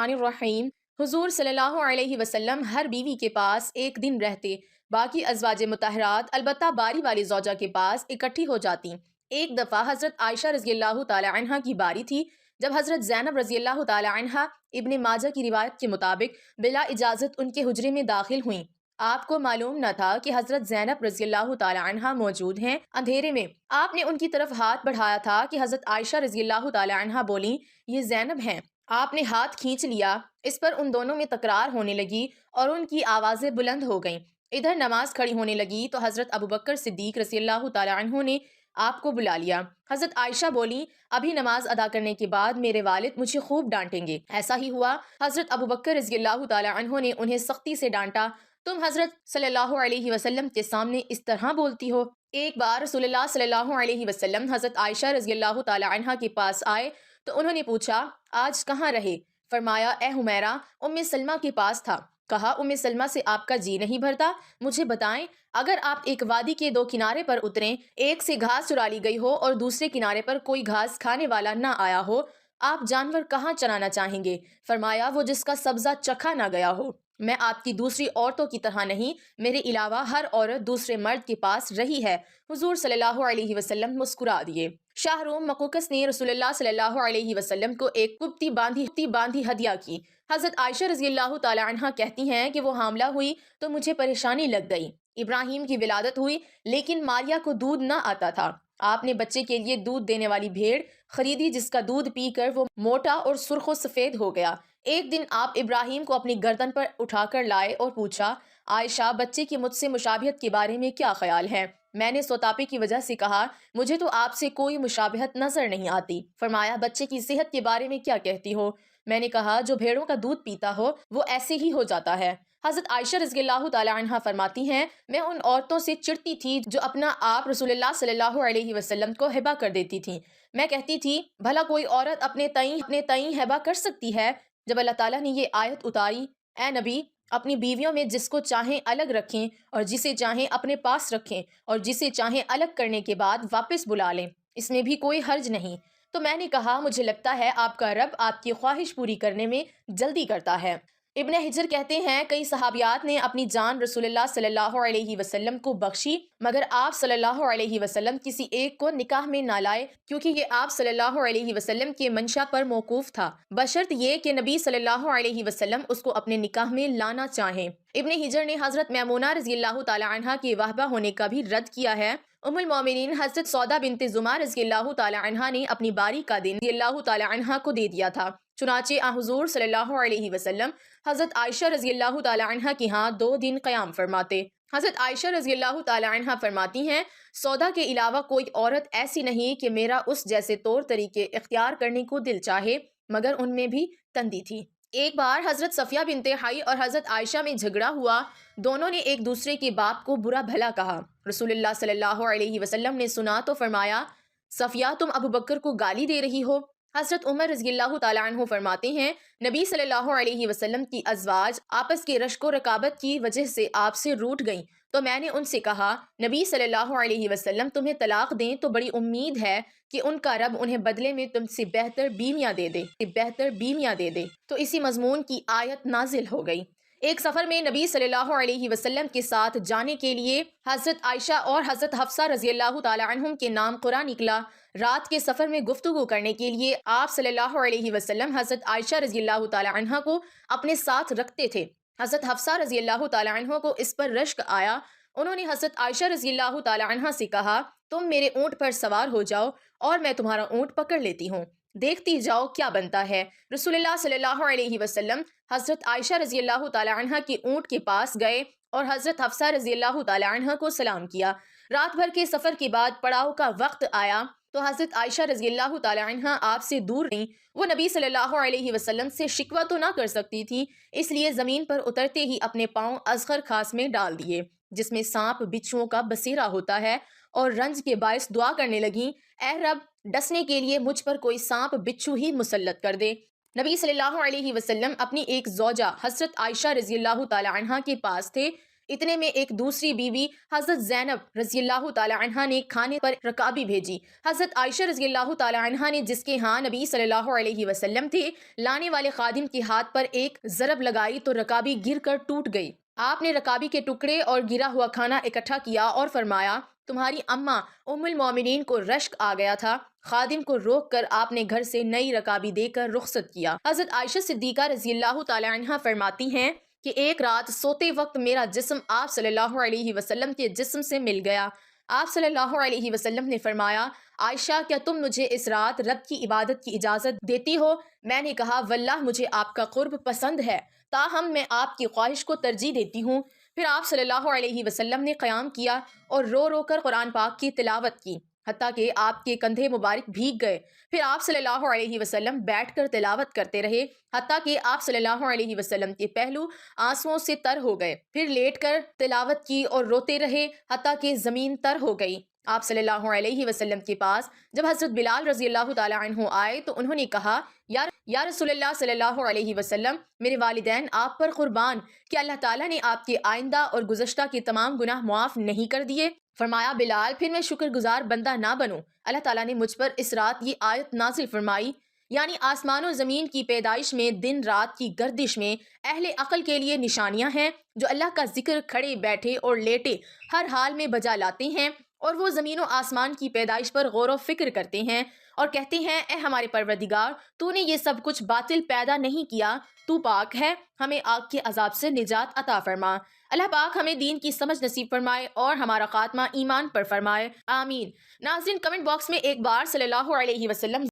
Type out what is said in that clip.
الرحمن الرحیم۔ حضور صلی اللہ علیہ وسلم ہر بیوی کے پاس ایک دن رہتے، باقی ازواج مطہرات البتہ باری والی زوجہ کے پاس اکٹھی ہو جاتی۔ ایک دفعہ حضرت عائشہ رضی اللہ تعالی عنہ کی باری تھی جب حضرت زینب رضی اللہ تعالی عنہ ابن ماجہ کی روایت کے مطابق بلا اجازت ان کے حجرے میں داخل ہوئیں۔ آپ کو معلوم نہ تھا کہ حضرت زینب رضی اللہ تعالی عنہ موجود ہیں۔ اندھیرے میں آپ نے ان کی طرف ہاتھ بڑھایا تھا کہ حضرت عائشہ رضی اللہ تعالی عنہ بولیں، یہ زینب ہیں۔ آپ نے ہاتھ کھینچ لیا، اس پر ان دونوں میں تکرار ہونے لگی اور ان کی آوازیں بلند ہو گئیں۔ ادھر نماز کھڑی ہونے لگی تو حضرت ابوبکر صدیق رضی اللہ تعالی عنہ نے آپ کو بلا لیا۔ حضرت عائشہ بولیں، ابھی نماز ادا کرنے کے بعد میرے والد مجھے خوب ڈانٹیں گے۔ ایسا ہی ہوا۔ حضرت ابوبکر رضی اللہ تعالی عنہ نے انہیں سختی سے ڈانٹا، تم حضرت صلی اللہ علیہ وسلم کے سامنے اس طرح بولتی ہو؟ ایک بار رسول اللہ صلی اللہ علیہ وسلم حضرت عائشہ رضی اللہ تعالی عنہ کے پاس آئے تو انہوں نے پوچھا، آج کہاں رہے؟ فرمایا، اے حمیرہ، ام سلمہ کے پاس تھا۔ کہا، ام سلمہ سے آپ کا جی نہیں بھرتا؟ مجھے بتائیں، اگر آپ ایک وادی کے دو کنارے پر اتریں، ایک سے گھاس چرا لی گئی ہو اور دوسرے کنارے پر کوئی گھاس کھانے والا نہ آیا ہو، آپ جانور کہاں چرانا چاہیں گے؟ فرمایا، وہ جس کا سبزہ چکھا نہ گیا ہو۔ میں آپ کی دوسری عورتوں کی طرح نہیں، میرے علاوہ ہر عورت دوسرے مرد کے پاس رہی ہے۔ حضور صلی اللہ علیہ وسلم مسکرا دیے۔ شاہ روم مقوقس نے رسول اللہ صلی اللہ علیہ وسلم کو ایک کبتی باندھی ہدیہ کی۔ حضرت عائشہ رضی اللہ تعالی عنہ کہتی ہیں کہ وہ حاملہ ہوئی تو مجھے پریشانی لگ گئی۔ ابراہیم کی ولادت ہوئی لیکن ماریا کو دودھ نہ آتا تھا۔ آپ نے بچے کے لیے دودھ دینے والی بھیڑ خریدی جس کا دودھ پی کر وہ موٹا اور سرخ و سفید ہو گیا۔ ایک دن آپ ابراہیم کو اپنی گردن پر اٹھا کر لائے اور پوچھا، عائشہ، بچے کی مجھ سے مشابہت کے بارے میں کیا خیال ہے؟ میں نے سوتاپے کی وجہ سے کہا، مجھے تو آپ سے کوئی مشابہت نظر نہیں آتی۔ فرمایا، بچے کی صحت کے بارے میں کیا کہتی ہو؟ میں نے کہا، جو بھیڑوں کا دودھ پیتا ہو وہ ایسے ہی ہو جاتا ہے۔ حضرت عائشہ رضی اللہ تعالی عنہ فرماتی ہیں، میں ان عورتوں سے چڑتی تھی جو اپنا آپ رسول اللہ صلی اللہ علیہ وسلم کو ہبہ کر دیتی تھیں۔ میں کہتی تھی، بھلا کوئی عورت اپنے تئیں ہبہ کر سکتی ہے؟ جب اللہ تعالیٰ نے یہ آیت اتاری، اے نبی، اپنی بیویوں میں جس کو چاہیں الگ رکھیں اور جسے چاہیں اپنے پاس رکھیں اور جسے چاہیں الگ کرنے کے بعد واپس بلا لیں، اس میں بھی کوئی حرج نہیں، تو میں نے کہا، مجھے لگتا ہے آپ کا رب آپ کی خواہش پوری کرنے میں جلدی کرتا ہے۔ ابن حجر کہتے ہیں، کئی صحابیات نے اپنی جان رسول اللہ صلی اللہ علیہ وسلم کو بخشی مگر آپ صلی اللہ علیہ وسلم کسی ایک کو نکاح میں نہ لائے کیونکہ یہ آپ صلی اللہ علیہ وسلم کے منشا پر موقوف تھا، بشرط یہ کہ نبی صلی اللہ علیہ وسلم اس کو اپنے نکاح میں لانا چاہیں۔ ابن حجر نے حضرت میمونہ رضی اللہ تعالی عنہ کے وہبہ ہونے کا بھی رد کیا ہے۔ ام المومنین حضرت سودا بنت زمع رضی اللہ تعالی عنہ نے اپنی باری کا دن رضی اللہ تعالی عنہ کو دے دیا تھا، چنانچہ حضور صلی اللہ علیہ وسلم حضرت عائشہ رضی اللہ تعالی عنہ کی ہاں 2 دن قیام فرماتے۔ حضرت عائشہ رضی اللہ تعالی عنہ فرماتی ہیں، سودا کے علاوہ کوئی عورت ایسی نہیں کہ میرا اس جیسے طور طریقے اختیار کرنے کو دل چاہے مگر ان میں بھی تندی تھی۔ ایک بار حضرت صفیہ بنت حی اور حضرت عائشہ میں جھگڑا ہوا، دونوں نے ایک دوسرے کے باپ کو برا بھلا کہا۔ رسول اللہ صلی اللہ علیہ وسلم نے سنا تو فرمایا، صفیہ، تم ابوبکر کو گالی دے رہی ہو؟ حضرت عمر رضی اللہ تعالی عنہ فرماتے ہیں، نبی صلی اللہ علیہ وسلم کی ازواج آپس کے رشک و رکابت کی وجہ سے آپ سے روٹھ گئیں تو میں نے ان سے کہا، نبی صلی اللہ علیہ وسلم تمہیں طلاق دیں تو بڑی امید ہے کہ ان کا رب انہیں بدلے میں تم سے بہتر بیویاں دے دے تو اسی مضمون کی آیت نازل ہو گئی۔ ایک سفر میں نبی صلی اللہ علیہ وسلم کے ساتھ جانے کے لیے حضرت عائشہ اور حضرت حفصہ رضی اللہ تعالی عنہم کے نام قرآن نکلا۔ رات کے سفر میں گفتگو کرنے کے لیے آپ صلی اللہ علیہ وسلم حضرت عائشہ رضی اللہ تعالی عنہ کو اپنے ساتھ رکھتے تھے۔ حضرت حفصہ رضی اللہ تعالی عنہ کو اس پر رشک آیا، انہوں نے حضرت عائشہ رضی اللہ تعالی عنہ سے کہا، تم میرے اونٹ پر سوار ہو جاؤ اور میں تمہارا اونٹ پکڑ لیتی ہوں، دیکھتی جاؤ کیا بنتا ہے۔ رسول اللہ صلی اللہ علیہ وسلم حضرت عائشہ رضی اللہ تعالی عنہ کے اونٹ کے پاس گئے اور حضرت حفصہ رضی اللہ تعالی عنہ کو سلام کیا۔ رات بھر کے سفر کے بعد پڑاؤ کا وقت آیا تو حضرت عائشہ رضی اللہ تعالی عنہ آپ سے دور رہیں۔ وہ نبی صلی اللہ علیہ وسلم سے شکوہ تو نہ کر سکتی تھی، اس لیے زمین پر اترتے ہی اپنے پاؤں اذخر خاص میں ڈال دیے جس میں سانپ بچھوؤں کا بسیرا ہوتا ہے اور رنج کے باعث دعا کرنے لگیں، اے رب، ڈسنے کے لیے مجھ پر کوئی سانپ بچھو ہی مسلط کر دے۔ نبی صلی اللہ علیہ وسلم اپنی ایک زوجہ حضرت عائشہ رضی اللہ تعالی عنہ کے پاس تھے۔ اتنے میں ایک دوسری بیوی حضرت زینب رضی اللہ تعالی عنہا نے کھانے پر رکابی بھیجی۔ حضرت عائشہ رضی اللہ تعالی عنہا نے، جس کے ہاں نبی صلی اللہ علیہ وسلم تھے، لانے والے خادم کے ہاتھ پر ایک ضرب لگائی تو رکابی گر کر ٹوٹ گئی۔ آپ نے رکابی کے ٹکڑے اور گرا ہوا کھانا اکٹھا کیا اور فرمایا، تمہاری اماں ام المومنین کو رشک آ گیا تھا۔ خادم کو روک کر آپ نے گھر سے نئی رکابی دے کر رخصت کیا۔ حضرت عائشہ صدیقہ رضی اللہ تعالی عنہا فرماتی ہیں کہ ایک رات سوتے وقت میرا جسم آپ صلی اللہ علیہ وسلم کے جسم سے مل گیا۔ آپ صلی اللہ علیہ وسلم نے فرمایا، عائشہ کیا تم مجھے اس رات رب کی عبادت کی اجازت دیتی ہو؟ میں نے کہا، واللہ مجھے آپ کا قرب پسند ہے، تاہم میں آپ کی خواہش کو ترجیح دیتی ہوں۔ پھر آپ صلی اللہ علیہ وسلم نے قیام کیا اور رو رو کر قرآن پاک کی تلاوت کی، حتیٰ کہ آپ کے کندھے مبارک بھیگ گئے۔ پھر آپ صلی اللہ علیہ وسلم بیٹھ کر تلاوت کرتے رہے، حتیٰ کہ آپ صلی اللہ علیہ وسلم کے پہلو آنسوؤں سے تر ہو گئے۔ پھر لیٹ کر تلاوت کی اور روتے رہے، حتیٰ کہ زمین تر ہو گئی۔ آپ صلی اللہ علیہ وسلم کے پاس جب حضرت بلال رضی اللہ تعالی عنہ آئے تو انہوں نے کہا، یا رسول اللہ صلی اللہ علیہ وسلم، میرے والدین آپ پر قربان، کہ اللہ تعالیٰ نے آپ کے آئندہ اور گزشتہ کے تمام گناہ معاف نہیں کر دیے؟ فرمایا، بلال، پھر میں شکر گزار بندہ نہ بنوں؟ اللہ تعالیٰ نے مجھ پر اس رات یہ آیت نازل فرمائی، یعنی آسمان و زمین کی پیدائش میں، دن رات کی گردش میں اہل عقل کے لیے نشانیاں ہیں، جو اللہ کا ذکر کھڑے بیٹھے اور لیٹے ہر حال میں بجا لاتے ہیں، اور وہ زمین و آسمان کی پیدائش پر غور و فکر کرتے ہیں اور کہتے ہیں، اے ہمارے پروردگار، تو نے یہ سب کچھ باطل پیدا نہیں کیا، تو پاک ہے، ہمیں آگ کے عذاب سے نجات عطا فرما۔ اللہ پاک ہمیں دین کی سمجھ نصیب فرمائے اور ہمارا خاتمہ ایمان پر فرمائے، آمین۔ ناظرین، کمنٹ باکس میں ایک بار صلی اللہ علیہ وسلم